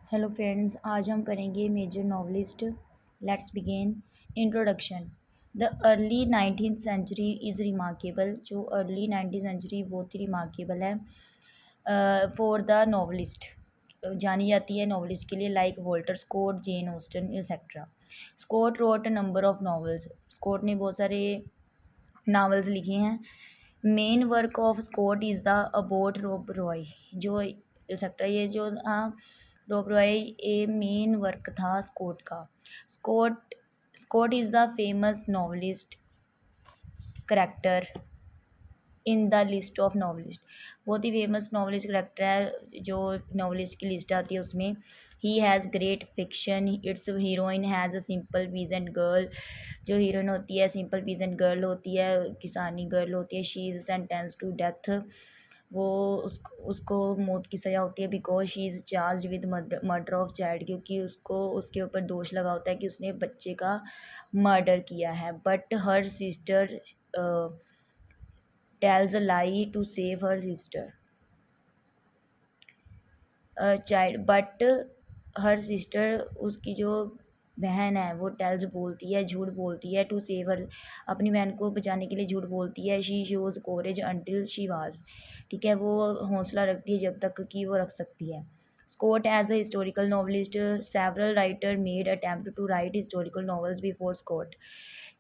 Hello friends, आज हम करेंगे major novelist. Let's begin. Introduction. The early 19th century is remarkable. जो early 19th century बहुत ही रिमार्केबल है फॉर द नॉवलिस्ट। जानी जाती है नॉवलिस्ट के लिए, like Walter Scott, Jane Austen etcetera. Scott wrote a number of novels. Scott ने बहुत सारे नावल्स लिखे हैं। Main work of Scott is the abbot Rob Roy. जो एक्सेट्रा ये जो रॉब रॉय ये मेन वर्क था स्कॉट का। Scott Scott is the famous novelist character in the list of novelist. बहुत ही फेमस नॉवलिस्ट करेक्टर है जो नॉवलिस्ट की लिस्ट आती है उसमें। He has great fiction. It's heroine has a simple peasant girl. जो हीरोइन होती है सिंपल पीजेंट गर्ल होती है, किसानी गर्ल होती है। She is sentence to death. वो उसको मौत की सज़ा होती है because she is charge with murder of child, क्योंकि उसको उसके ऊपर दोष लगा होता है कि उसने बच्चे का मर्डर किया है। But her sister tells a lie to save her sister child, but her sister उसकी जो बहन है वो टेल्स बोलती है, झूठ बोलती है, टू सेव हर अपनी बहन को बचाने के लिए झूठ बोलती है। She shows courage until she was, ठीक है, वो हौसला रखती है जब तक कि वो रख सकती है। Scott as a historical novelist, several writer made attempt to write historical novels before Scott.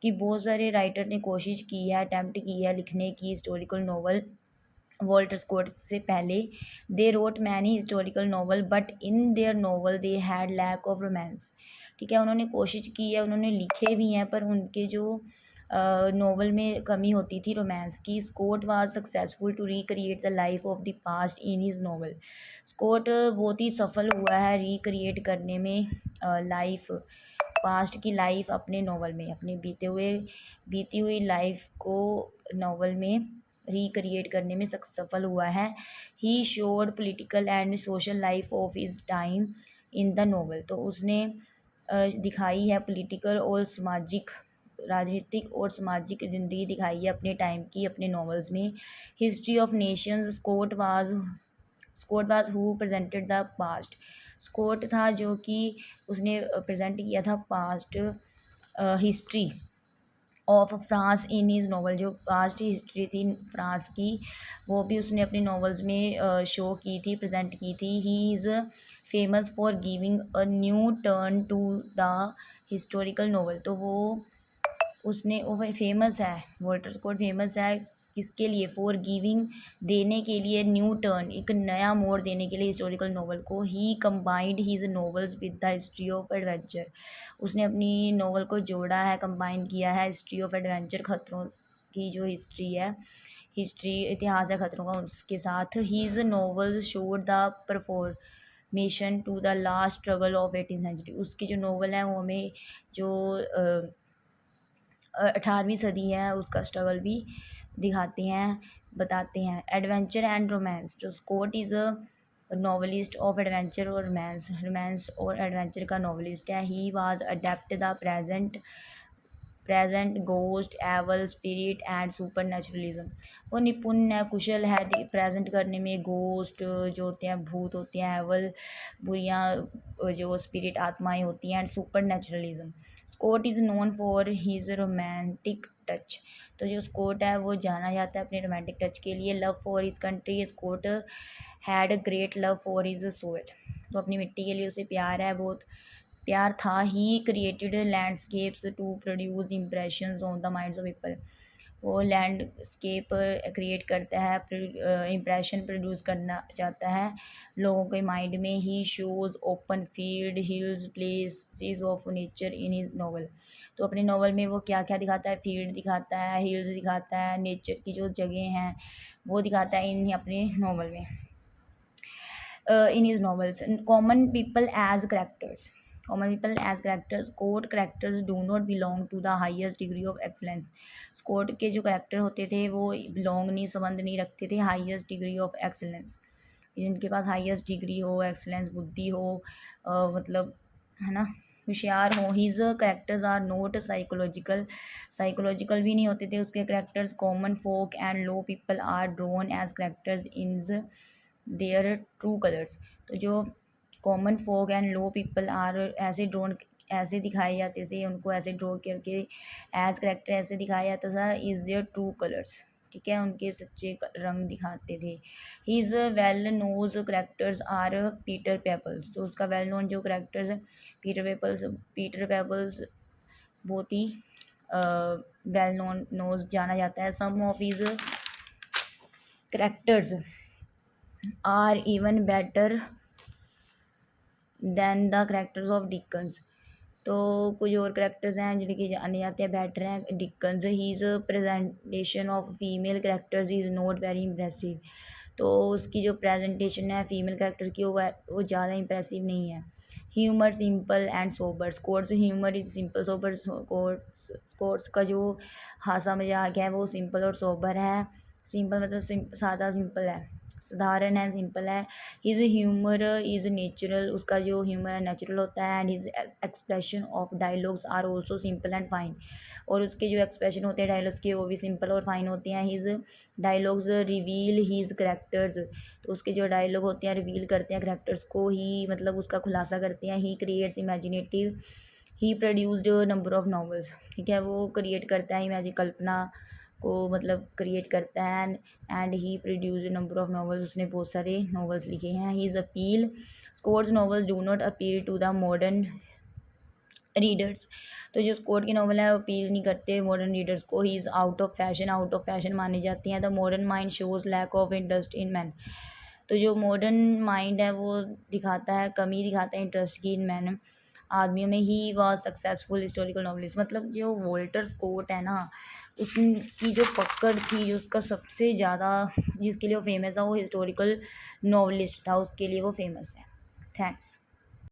कि बहुत सारे राइटर ने कोशिश की है, अटैम्प्ट की है लिखने की हिस्टोरिकल नॉवल वॉल्टर स्कॉट से पहले। They wrote many historical novel but in their novel they had lack of romance. ठीक है, उन्होंने कोशिश की है, उन्होंने लिखे भी हैं, पर उनके जो नॉवल में कमी होती थी रोमांस की। Scott was successful to recreate the life of the past in his novel. Scott बहुत ही सफल हुआ है रिक्रिएट करने में लाइफ, पास्ट की लाइफ अपने नॉवल में, अपने बीती हुई लाइफ को नॉवल में रिक्रिएट करने में सफल हुआ है। He showed political and social life of is time in the novel. तो उसने दिखाई है पॉलिटिकल और सामाजिक, राजनीतिक और सामाजिक ज़िंदगी दिखाई है अपने टाइम की अपने नॉवेल्स में। History of nations. Scott was who presented the past. Scott था जो कि उसने प्रेजेंट किया था past history of France in his novel. जो पास्ट हिस्ट्री थी फ्रांस की वो भी उसने अपने नॉवेल्स में शो की थी, प्रेजेंट की थी। He is famous for giving a new turn to the historical novel. तो वो फेमस है, वॉल्टर स्कॉट फेमस है किसके लिए? फॉर गिविंग, देने के लिए, न्यू टर्न, एक नया मोड़ देने के लिए हिस्टोरिकल नॉवल को। He combined his novels with the history of adventure. उसने अपनी नॉवल को जोड़ा है, कंबाइन किया है हिस्ट्री ऑफ एडवेंचर, खतरों की जो हिस्ट्री है, हिस्ट्री इतिहास है खतरों का, उसके साथ। His novels showed the reformation to the last struggle of 18th century. उसकी जो नॉवल है वो हमें जो 18वीं सदी है उसका स्ट्रगल भी दिखाते हैं, बताते हैं। Adventure and romance. जो Scott is a novelist of adventure और रोमांस, रोमांस और एडवेंचर का नॉवलिस्ट है। He was adept the present ghost, evil, spirit and supernaturalism. वो निपुण है, कुशल है प्रेजेंट करने में। गोस्ट जो होते हैं, भूत होते हैं, एवल बुढ़ियाँ जो स्पिरिट आत्माएं होती हैं, and supernaturalism. Scott is known for his romantic touch. तो जो स्कॉट है वो जाना जाता है अपने रोमांटिक टच के लिए। Love for his country. Scott had a great love for his soil. तो अपनी मिट्टी के लिए उसे प्यार है, बहुत प्यार था। He created landscapes to produce impressions on the minds of people. वो लैंडस्केप क्रिएट करता है, इम्प्रेशन प्रोड्यूस करना चाहता है लोगों के माइंड में। He shows open field, hills, places of nature in his novel. तो अपने नॉवल में वो क्या क्या दिखाता है? फील्ड दिखाता है, हिल्स दिखाता है, नेचर की जो जगह हैं वो दिखाता है इन अपने नॉवल में, in his novels. Common people as characters. Common people as characters. Court characters do not belong to the highest degree of excellence. Court के जो character होते थे वो belong नहीं, संबंध नहीं रखते थे highest degree of excellence। जिनके पास highest degree हो, excellence, बुद्धि हो, मतलब है ना, होशियार हो। His characters are not psychological भी नहीं होते थे उसके characters. Common folk and low people are drawn as characters in their true colours. तो जो common folk and low people are ऐसे दिखाए जाते थे, उनको ऐसे ड्रॉ करके एज करेक्टर ऐसे दिखाया जाता था। इज़ देयर ट्रू कलर्स, ठीक है, उनके सच्चे रंग दिखाते थे। His well knows characters are Peter Peebles, तो उसका वेल नोन जो करेक्टर्स है पीटर पेपल्स बहुत ही वेल नोज जाना जाता है। Some of his characters are even better than the characters of Dickens, तो कुछ और करेक्टर्स हैं जिनके जाने जाते हैं बेटर हैं Dickens. His presentation of female characters is not very impressive, तो उसकी जो प्रेजेंटेशन है फीमेल करेक्टर की वो ज़्यादा इम्प्रेसिव नहीं है। Humour simple and sober, scores humour is simple sober, scores का जो हासा मजाक है वो सिंपल और सोबर है। सिंपल मतलब सादा सिंपल है, साधारण है, सिंपल है। हिज ह्यूमर इज़ नेचुरल, उसका जो ह्यूमर है नेचुरल होता है। And his expression of dialogues are also simple and fine, और उसके जो एक्सप्रेशन होते हैं डायलॉग्स के वो भी सिंपल और फाइन होते हैं। His dialogues reveal his characters, तो उसके जो डायलॉग होते हैं रिवील करते हैं करेक्टर्स को ही, मतलब उसका खुलासा करते हैं। He creates imaginative, he produced number of novels, ठीक है, वो क्रिएट करता है इमेजिन कल्पना को, मतलब क्रिएट करता है। And he produce number of novels, उसने बहुत सारे नॉवेल्स लिखे हैं। He is appeal, Scott's novels do not appeal to the modern readers, तो जो स्कोर की नॉवल है वो अपील नहीं करते मॉडर्न रीडर्स को। He is out of fashion मानी जाती हैं। The modern mind shows lack of interest in man, तो जो मॉडर्न माइंड है वो दिखाता है कमी दिखाता है इंटरेस्ट की इन मैन आदमियों में। He was successful historical novelist, मतलब जो वॉल्टर स्कॉट है ना उसकी जो पकड़ थी, जो उसका सबसे ज़्यादा जिसके लिए वो फेमस है वो हिस्टोरिकल नॉवलिस्ट था, उसके लिए वो फेमस है। थैंक्स।